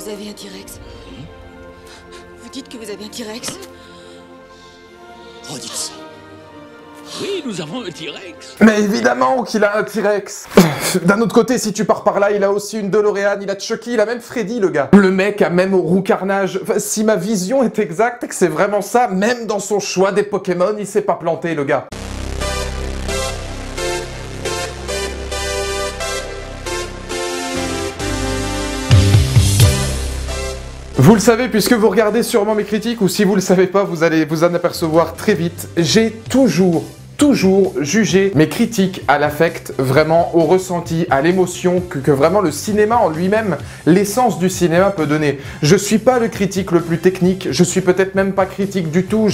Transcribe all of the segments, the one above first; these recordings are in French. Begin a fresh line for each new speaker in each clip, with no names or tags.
vous avez un T-Rex? Vous dites que vous avez un T-Rex?
Redites ça.
Oui, nous avons un T-Rex.
Mais évidemment qu'il a un T-Rex. D'un autre côté, si tu pars par là, il a aussi une DeLorean, il a Chucky, il a même Freddy, le gars. Le mec a même Roux Carnage. Enfin, si ma vision est exacte, que c'est vraiment ça, même dans son choix des Pokémon, il s'est pas planté, le gars. Vous le savez puisque vous regardez sûrement mes critiques, ou si vous le savez pas, vous allez vous en apercevoir très vite. J'ai toujours jugé mes critiques à l'affect, vraiment au ressenti, à l'émotion, que vraiment le cinéma en lui-même, l'essence du cinéma peut donner. Je suis pas le critique le plus technique, je suis peut-être même pas critique du tout,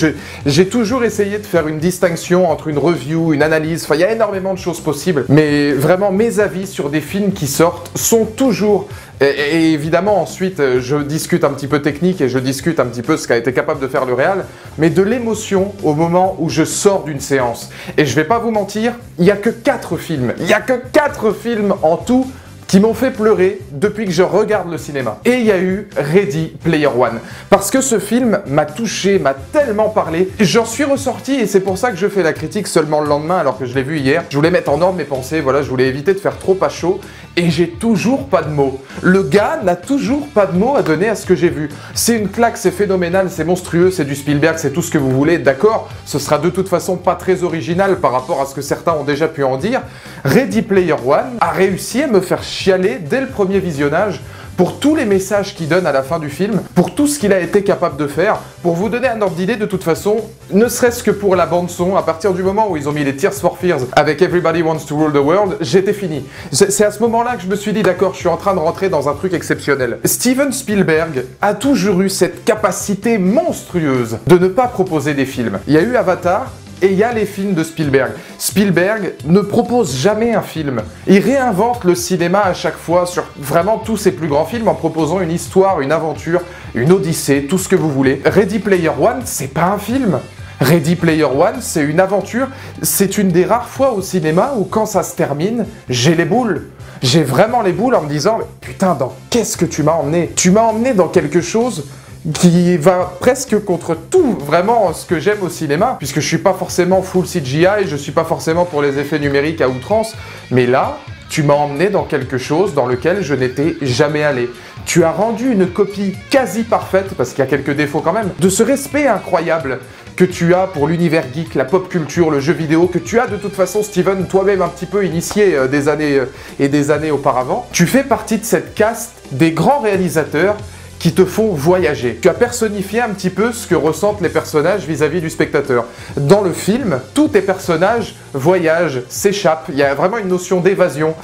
j'ai toujours essayé de faire une distinction entre une review, une analyse, enfin il y a énormément de choses possibles, mais vraiment mes avis sur des films qui sortent sont toujours... Et évidemment, ensuite, je discute un petit peu technique et je discute un petit peu ce qu'a été capable de faire le réal, mais de l'émotion au moment où je sors d'une séance. Et je vais pas vous mentir, il y a que 4 films. Il y a que 4 films en tout qui m'ont fait pleurer depuis que je regarde le cinéma. Et il y a eu Ready Player One. Parce que ce film m'a touché, m'a tellement parlé. J'en suis ressorti et c'est pour ça que je fais la critique seulement le lendemain alors que je l'ai vu hier. Je voulais mettre en ordre mes pensées, voilà, je voulais éviter de faire trop à chaud. Et j'ai toujours pas de mots. Le gars n'a toujours pas de mots à donner à ce que j'ai vu. C'est une claque, c'est phénoménal, c'est monstrueux, c'est du Spielberg, c'est tout ce que vous voulez, d'accord. Ce sera de toute façon pas très original par rapport à ce que certains ont déjà pu en dire. Ready Player One a réussi à me faire chialer dès le premier visionnage pour tous les messages qu'il donne à la fin du film, pour tout ce qu'il a été capable de faire. Pour vous donner un ordre d'idée, de toute façon, ne serait-ce que pour la bande-son, à partir du moment où ils ont mis les Tears for Fears avec Everybody Wants to Rule the World, j'étais fini. C'est à ce moment-là que je me suis dit, d'accord, je suis en train de rentrer dans un truc exceptionnel. Steven Spielberg a toujours eu cette capacité monstrueuse de ne pas proposer des films. Il y a eu Avatar, et il y a les films de Spielberg. Spielberg ne propose jamais un film. Il réinvente le cinéma à chaque fois sur vraiment tous ses plus grands films en proposant une histoire, une aventure, une odyssée, tout ce que vous voulez. Ready Player One, c'est pas un film. Ready Player One, c'est une aventure. C'est une des rares fois au cinéma où quand ça se termine, j'ai les boules. J'ai vraiment les boules en me disant « Putain, dans qu'est-ce que tu m'as emmené ?» Tu m'as emmené dans quelque chose qui va presque contre tout vraiment ce que j'aime au cinéma, puisque je suis pas forcément full CGI, je suis pas forcément pour les effets numériques à outrance, mais là, tu m'as emmené dans quelque chose dans lequel je n'étais jamais allé. Tu as rendu une copie quasi parfaite, parce qu'il y a quelques défauts quand même, de ce respect incroyable que tu as pour l'univers geek, la pop culture, le jeu vidéo, que tu as de toute façon, Steven, toi-même un petit peu initié des années et des années auparavant. Tu fais partie de cette caste des grands réalisateurs qui te font voyager. Tu as personnifié un petit peu ce que ressentent les personnages vis-à-vis du spectateur. Dans le film, tous tes personnages voyagent, s'échappent, il y a vraiment une notion d'évasion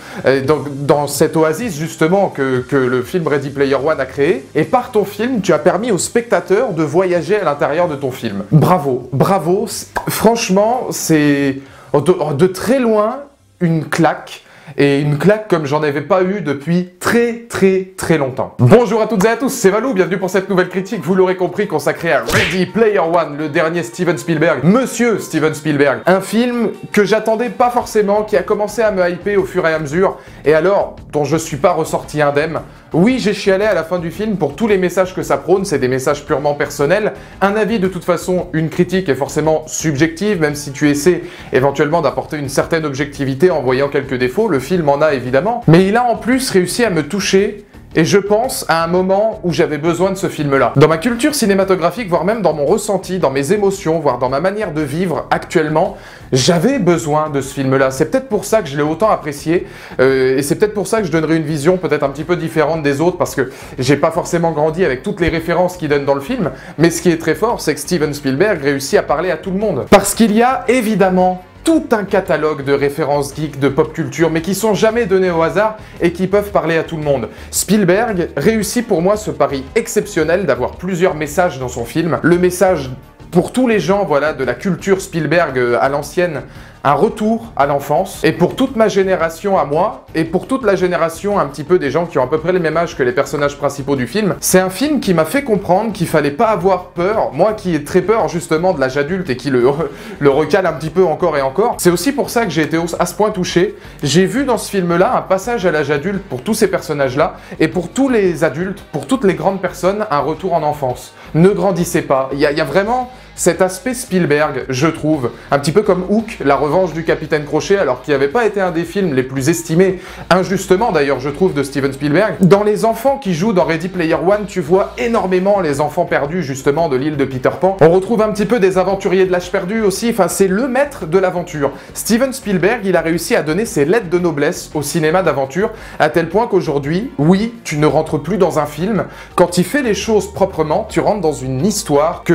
dans cette oasis justement que le film Ready Player One a créé, et par ton film, tu as permis aux spectateurs de voyager à l'intérieur de ton film. Bravo, bravo, franchement, c'est de très loin une claque. Et une claque comme j'en avais pas eu depuis très longtemps. Bonjour à toutes et à tous, c'est Valou, bienvenue pour cette nouvelle critique, vous l'aurez compris, consacrée à Ready Player One, le dernier Steven Spielberg, Monsieur Steven Spielberg. Un film que j'attendais pas forcément, qui a commencé à me hyper au fur et à mesure, et alors, dont je suis pas ressorti indemne. Oui, j'ai chialé à la fin du film pour tous les messages que ça prône, c'est des messages purement personnels. Un avis, de toute façon, une critique est forcément subjective, même si tu essaies éventuellement d'apporter une certaine objectivité en voyant quelques défauts, le film en a évidemment. Mais il a en plus réussi à me toucher, et je pense à un moment où j'avais besoin de ce film-là. Dans ma culture cinématographique, voire même dans mon ressenti, dans mes émotions, voire dans ma manière de vivre actuellement, j'avais besoin de ce film-là. C'est peut-être pour ça que je l'ai autant apprécié, et c'est peut-être pour ça que je donnerai une vision peut-être un petit peu différente des autres, parce que j'ai pas forcément grandi avec toutes les références qu'il donne dans le film, mais ce qui est très fort, c'est que Steven Spielberg réussit à parler à tout le monde. Parce qu'il y a évidemment tout un catalogue de références geeks, de pop culture, mais qui sont jamais données au hasard et qui peuvent parler à tout le monde. Spielberg réussit pour moi ce pari exceptionnel d'avoir plusieurs messages dans son film. Le message pour tous les gens, voilà, de la culture Spielberg à l'ancienne, un retour à l'enfance, et pour toute ma génération à moi, et pour toute la génération un petit peu des gens qui ont à peu près le même âge que les personnages principaux du film, c'est un film qui m'a fait comprendre qu'il fallait pas avoir peur, moi qui ai très peur justement de l'âge adulte et qui le recale un petit peu encore et encore. C'est aussi pour ça que j'ai été à ce point touché. J'ai vu dans ce film-là un passage à l'âge adulte pour tous ces personnages-là, et pour tous les adultes, pour toutes les grandes personnes, un retour en enfance. Ne grandissez pas. Il y a vraiment cet aspect Spielberg, je trouve, un petit peu comme Hook, la revanche du Capitaine Crochet, alors qu'il n'avait pas été un des films les plus estimés, injustement d'ailleurs je trouve, de Steven Spielberg. Dans les enfants qui jouent dans Ready Player One, tu vois énormément les enfants perdus justement de l'île de Peter Pan. On retrouve un petit peu des aventuriers de l'âge perdu aussi, enfin c'est le maître de l'aventure. Steven Spielberg, il a réussi à donner ses lettres de noblesse au cinéma d'aventure, à tel point qu'aujourd'hui, oui, tu ne rentres plus dans un film, quand il fait les choses proprement, tu rentres dans une histoire que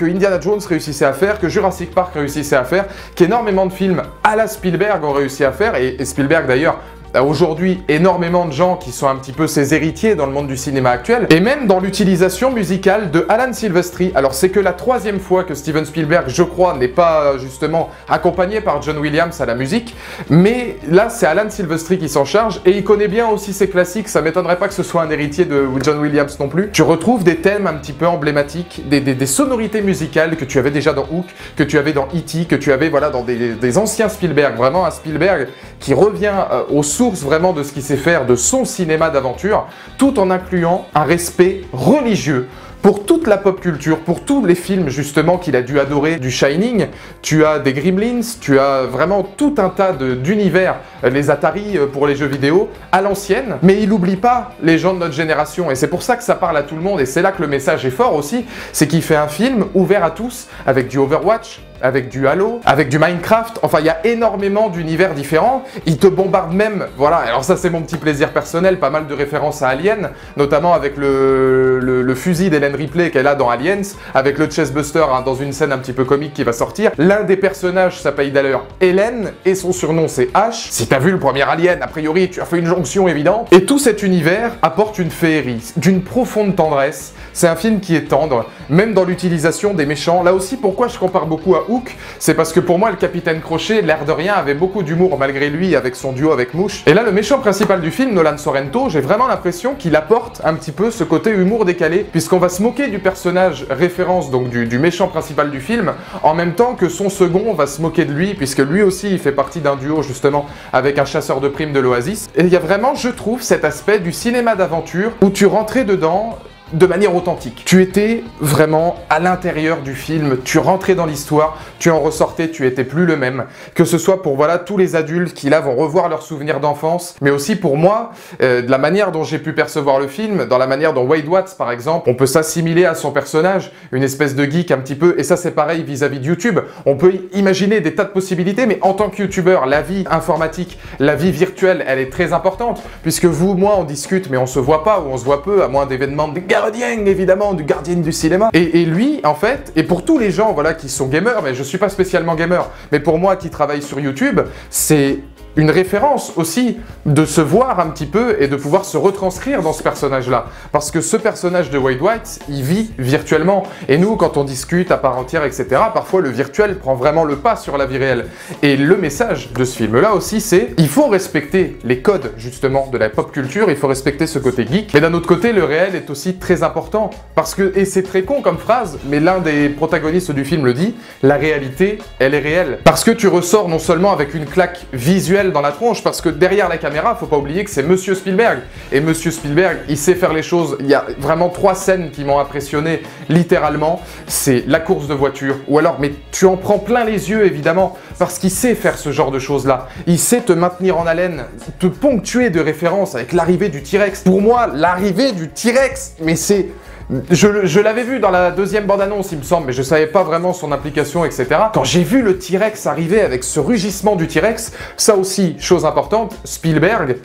Indiana Jones réussissait à faire, que Jurassic Park réussissait à faire, qu'énormément de films à la Spielberg ont réussi à faire, et Spielberg d'ailleurs a aujourd'hui énormément de gens qui sont un petit peu ses héritiers dans le monde du cinéma actuel, et même dans l'utilisation musicale de Alan Silvestri. Alors c'est que la 3e fois que Steven Spielberg, je crois, n'est pas justement accompagné par John Williams à la musique, mais là c'est Alan Silvestri qui s'en charge, et il connaît bien aussi ses classiques, ça m'étonnerait pas que ce soit un héritier de John Williams non plus. Tu retrouves des thèmes un petit peu emblématiques, des sonorités musicales que tu avais déjà dans Hook, que tu avais dans E.T., que tu avais voilà, dans des anciens Spielberg, vraiment un Spielberg qui revient aux sources vraiment de ce qu'il sait faire, de son cinéma d'aventure, tout en incluant un respect religieux pour toute la pop culture, pour tous les films justement qu'il a dû adorer, du Shining, tu as des Gremlins, tu as vraiment tout un tas d'univers, les Atari pour les jeux vidéo, à l'ancienne, mais il n'oublie pas les gens de notre génération, et c'est pour ça que ça parle à tout le monde, et c'est là que le message est fort aussi, c'est qu'il fait un film ouvert à tous, avec du Overwatch, avec du Halo, avec du Minecraft, enfin il y a énormément d'univers différents, il te bombarde même, voilà, alors ça c'est mon petit plaisir personnel, pas mal de références à Alien, notamment avec le fusil d'Hélène Ripley qu'elle a dans Aliens, avec le Chestbuster hein, dans une scène un petit peu comique qui va sortir. L'un des personnages s'appelle d'ailleurs Hélène, et son surnom c'est H. Si t'as vu le premier Alien, a priori tu as fait une jonction évidente, et tout cet univers apporte une féerie, d'une profonde tendresse. C'est un film qui est tendre, même dans l'utilisation des méchants. Là aussi, pourquoi je compare beaucoup à Hook, c'est parce que pour moi, le Capitaine Crochet, l'air de rien, avait beaucoup d'humour malgré lui, avec son duo avec Mouche. Et là, le méchant principal du film, Nolan Sorrento, j'ai vraiment l'impression qu'il apporte un petit peu ce côté humour décalé, puisqu'on va se moquer du personnage référence, donc du méchant principal du film, en même temps que son second va se moquer de lui, puisque lui aussi, il fait partie d'un duo, justement, avec un chasseur de primes de l'Oasis. Et il y a vraiment, je trouve, cet aspect du cinéma d'aventure, où tu rentrais dedans de manière authentique. Tu étais vraiment à l'intérieur du film, tu rentrais dans l'histoire, tu en ressortais, tu étais plus le même. Que ce soit pour voilà tous les adultes qui là vont revoir leurs souvenirs d'enfance, mais aussi pour moi, de la manière dont j'ai pu percevoir le film, dans la manière dont Wade Watts par exemple, on peut s'assimiler à son personnage, une espèce de geek un petit peu, et ça c'est pareil vis-à-vis de YouTube. On peut imaginer des tas de possibilités, mais en tant que youtubeur, la vie informatique, la vie virtuelle, elle est très importante, puisque vous, moi, on discute, mais on se voit pas, ou on se voit peu, à moins d'événements de gardien, évidemment, du gardien du cinéma. Et lui, en fait, et pour tous les gens voilà, qui sont gamers, mais je suis pas spécialement gamer, mais pour moi qui travaille sur YouTube, c'est une référence aussi de se voir un petit peu et de pouvoir se retranscrire dans ce personnage-là. Parce que ce personnage de Wade White, il vit virtuellement. Et nous, quand on discute à part entière, etc., parfois le virtuel prend vraiment le pas sur la vie réelle. Et le message de ce film-là aussi, c'est il faut respecter les codes, justement, de la pop culture, il faut respecter ce côté geek. Mais d'un autre côté, le réel est aussi très important. Parce que, et c'est très con comme phrase, mais l'un des protagonistes du film le dit, la réalité, elle est réelle. Parce que tu ressors non seulement avec une claque visuelle dans la tronche, parce que derrière la caméra, faut pas oublier que c'est Monsieur Spielberg. Et Monsieur Spielberg, il sait faire les choses. Il y a vraiment 3 scènes qui m'ont impressionné, littéralement. C'est la course de voiture, ou alors, mais tu en prends plein les yeux, évidemment, parce qu'il sait faire ce genre de choses-là. Il sait te maintenir en haleine, te ponctuer de références avec l'arrivée du T-Rex. Pour moi, l'arrivée du T-Rex, mais c'est... Je l'avais vu dans la deuxième bande-annonce, il me semble, mais je savais pas vraiment son implication, etc. Quand j'ai vu le T-Rex arriver avec ce rugissement du T-Rex, ça aussi, chose importante, Spielberg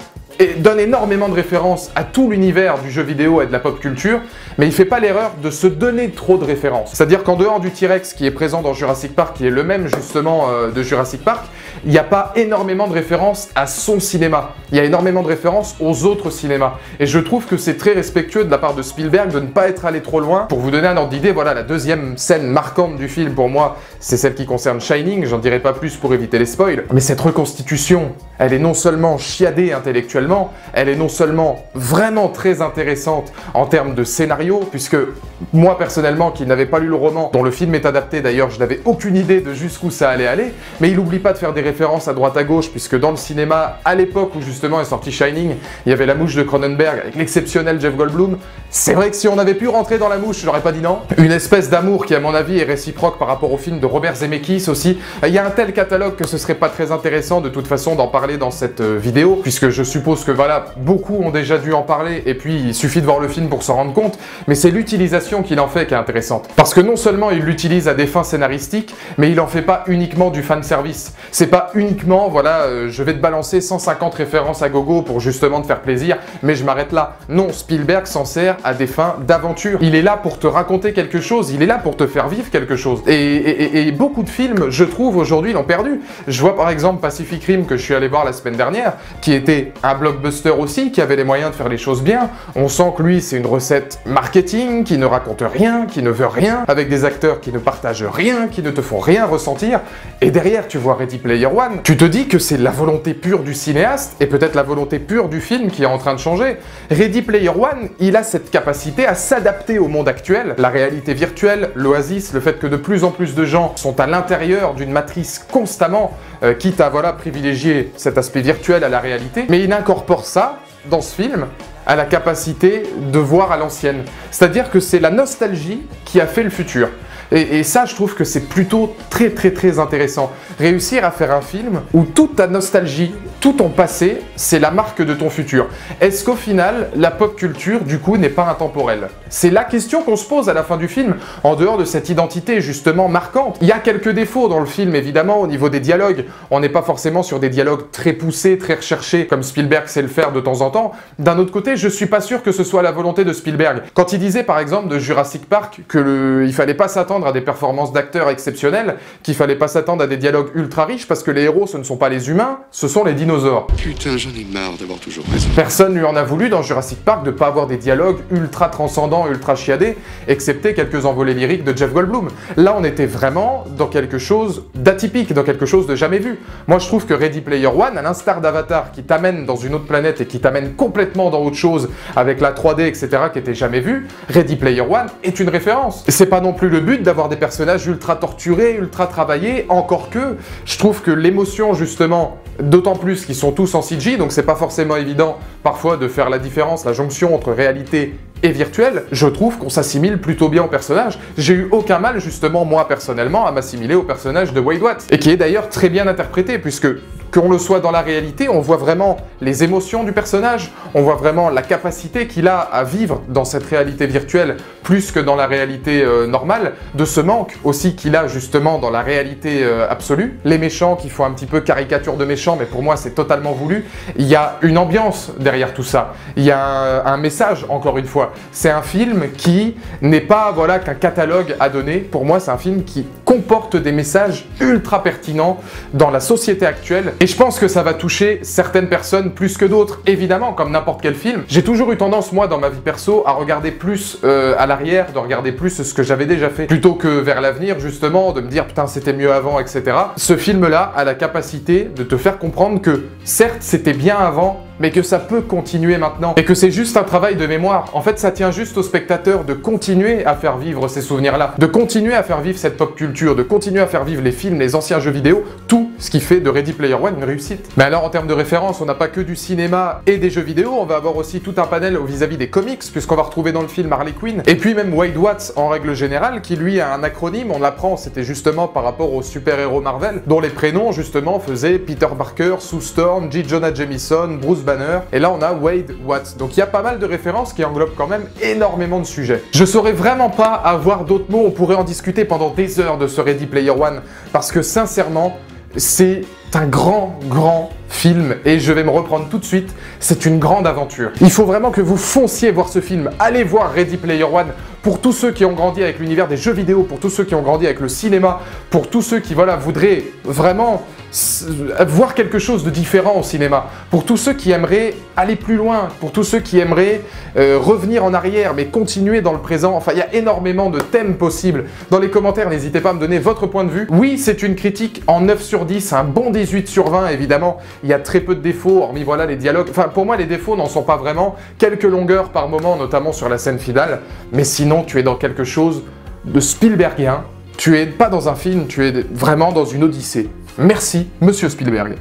donne énormément de références à tout l'univers du jeu vidéo et de la pop culture, mais il fait pas l'erreur de se donner trop de références. C'est-à-dire qu'en dehors du T-Rex qui est présent dans Jurassic Park, qui est le même justement de Jurassic Park, il n'y a pas énormément de références à son cinéma. Il y a énormément de références aux autres cinémas. Et je trouve que c'est très respectueux de la part de Spielberg de ne pas être allé trop loin. Pour vous donner un ordre d'idée, voilà, la deuxième scène marquante du film pour moi, c'est celle qui concerne Shining. J'en dirai pas plus pour éviter les spoils. Mais cette reconstitution, elle est non seulement chiadée intellectuellement, elle est non seulement vraiment très intéressante en termes de scénario, puisque moi personnellement, qui n'avais pas lu le roman, dont le film est adapté d'ailleurs, je n'avais aucune idée de jusqu'où ça allait aller, mais il n'oublie pas de faire des références à droite à gauche, puisque dans le cinéma, à l'époque où justement est sorti Shining, il y avait La Mouche de Cronenberg avec l'exceptionnel Jeff Goldblum. C'est vrai que si on avait pu rentrer dans La Mouche, je n'aurais pas dit non. Une espèce d'amour qui à mon avis est réciproque par rapport au film de Robert Zemeckis aussi. Il y a un tel catalogue que ce serait pas très intéressant de toute façon d'en parler dans cette vidéo, puisque je suppose que voilà, beaucoup ont déjà dû en parler, et puis il suffit de voir le film pour s'en rendre compte, mais c'est l'utilisation qu'il en fait qui est intéressante. Parce que non seulement il l'utilise à des fins scénaristiques, mais il en fait pas uniquement du fanservice. C'est pas uniquement, voilà, je vais te balancer 150 références à gogo pour justement te faire plaisir, mais je m'arrête là. Non, Spielberg s'en sert à des fins d'aventure. Il est là pour te raconter quelque chose, il est là pour te faire vivre quelque chose. Et beaucoup de films, je trouve, aujourd'hui l'ont perdu. Je vois par exemple Pacific Rim que je suis allé voir la semaine dernière, qui était un blockbuster aussi, qui avait les moyens de faire les choses bien. On sent que lui, c'est une recette marketing, qui ne raconte rien, qui ne veut rien, avec des acteurs qui ne partagent rien, qui ne te font rien ressentir. Et derrière, tu vois Ready Player One, tu te dis que c'est la volonté pure du cinéaste, et peut-être la volonté pure du film qui est en train de changer. Ready Player One, il a cette capacité à s'adapter au monde actuel, la réalité virtuelle, l'oasis, le fait que de plus en plus de gens sont à l'intérieur d'une matrice constamment, quitte à voilà, privilégier cet aspect virtuel à la réalité, mais il incorpore ça dans ce film à la capacité de voir à l'ancienne. C'est-à-dire que c'est la nostalgie qui a fait le futur. Et ça, je trouve que c'est plutôt très intéressant. Réussir à faire un film où toute ta nostalgie, tout ton passé, c'est la marque de ton futur. Est-ce qu'au final, la pop culture, du coup, n'est pas intemporelle? C'est la question qu'on se pose à la fin du film, en dehors de cette identité, justement, marquante. Il y a quelques défauts dans le film, évidemment, au niveau des dialogues. On n'est pas forcément sur des dialogues très poussés, très recherchés, comme Spielberg sait le faire de temps en temps. D'un autre côté, je suis pas sûr que ce soit la volonté de Spielberg. Quand il disait, par exemple, de Jurassic Park, il fallait pas s'attendre à des performances d'acteurs exceptionnelles, qu'il fallait pas s'attendre à des dialogues ultra riches, parce que les héros, ce ne sont pas les humains, ce sont les dinosaures.
Putain, j'en ai marre d'avoir toujours raison.
Personne lui en a voulu dans Jurassic Park de pas avoir des dialogues ultra transcendants, ultra chiadés, excepté quelques envolées lyriques de Jeff Goldblum. Là, on était vraiment dans quelque chose d'atypique, dans quelque chose de jamais vu. Moi, je trouve que Ready Player One, à l'instar d'Avatar, qui t'amène dans une autre planète et qui t'amène complètement dans autre chose, avec la 3D, etc., qui était jamais vu, Ready Player One est une référence. C'est pas non plus le but d'avoir des personnages ultra torturés, ultra travaillés, encore que je trouve que l'émotion, justement, d'autant plus qu'ils sont tous en CG, donc c'est pas forcément évident parfois de faire la différence, la jonction entre réalité et virtuel, je trouve qu'on s'assimile plutôt bien au personnage. J'ai eu aucun mal, justement, moi, personnellement, à m'assimiler au personnage de Wade Watts, et qui est d'ailleurs très bien interprété, puisque qu'on le soit dans la réalité, on voit vraiment les émotions du personnage, on voit vraiment la capacité qu'il a à vivre dans cette réalité virtuelle plus que dans la réalité normale, de ce manque aussi qu'il a justement dans la réalité absolue. Les méchants qui font un petit peu caricature de méchants, mais pour moi c'est totalement voulu. Il y a une ambiance derrière tout ça, il y a un message, encore une fois. C'est un film qui n'est pas voilà, qu'un catalogue à donner, pour moi c'est un film qui comporte des messages ultra pertinents dans la société actuelle. Et je pense que ça va toucher certaines personnes plus que d'autres, évidemment, comme n'importe quel film. J'ai toujours eu tendance, moi, dans ma vie perso, à regarder plus à l'arrière, de regarder plus ce que j'avais déjà fait, plutôt que vers l'avenir, justement, de me dire, putain, c'était mieux avant, etc. Ce film-là a la capacité de te faire comprendre que, certes, c'était bien avant, mais que ça peut continuer maintenant, et que c'est juste un travail de mémoire. En fait, ça tient juste au spectateur de continuer à faire vivre ces souvenirs-là, de continuer à faire vivre cette pop culture, de continuer à faire vivre les films, les anciens jeux vidéo, tout ce qui fait de Ready Player One une réussite. Mais alors, en termes de référence, on n'a pas que du cinéma et des jeux vidéo, on va avoir aussi tout un panel vis-à-vis des comics, puisqu'on va retrouver dans le film Harley Quinn, et puis même Wade Watts en règle générale, qui lui a un acronyme, on l'apprend, c'était justement par rapport aux super-héros Marvel, dont les prénoms, justement, faisaient Peter Parker, Sue Storm, J. Jonah Jameson, Bruce Banner, et là on a Wade Watts. Donc il y a pas mal de références qui englobent quand même énormément de sujets. Je saurais vraiment pas avoir d'autres mots, on pourrait en discuter pendant des heures de ce Ready Player One, parce que sincèrement, c'est un grand film et je vais me reprendre tout de suite, c'est une grande aventure. Il faut vraiment que vous fonciez voir ce film. Allez voir Ready Player One pour tous ceux qui ont grandi avec l'univers des jeux vidéo, pour tous ceux qui ont grandi avec le cinéma, pour tous ceux qui voilà, voudraient vraiment voir quelque chose de différent au cinéma, pour tous ceux qui aimeraient aller plus loin, pour tous ceux qui aimeraient revenir en arrière mais continuer dans le présent. Enfin, il y a énormément de thèmes possibles. Dans les commentaires, n'hésitez pas à me donner votre point de vue. Oui, c'est une critique en 9 sur 10, un bon 18 sur 20 évidemment. Il y a très peu de défauts, hormis voilà les dialogues. Enfin, pour moi, les défauts n'en sont pas vraiment. Quelques longueurs par moment, notamment sur la scène finale. Mais sinon, tu es dans quelque chose de Spielbergien. Tu es pas dans un film, tu es vraiment dans une odyssée. Merci, monsieur Spielberg.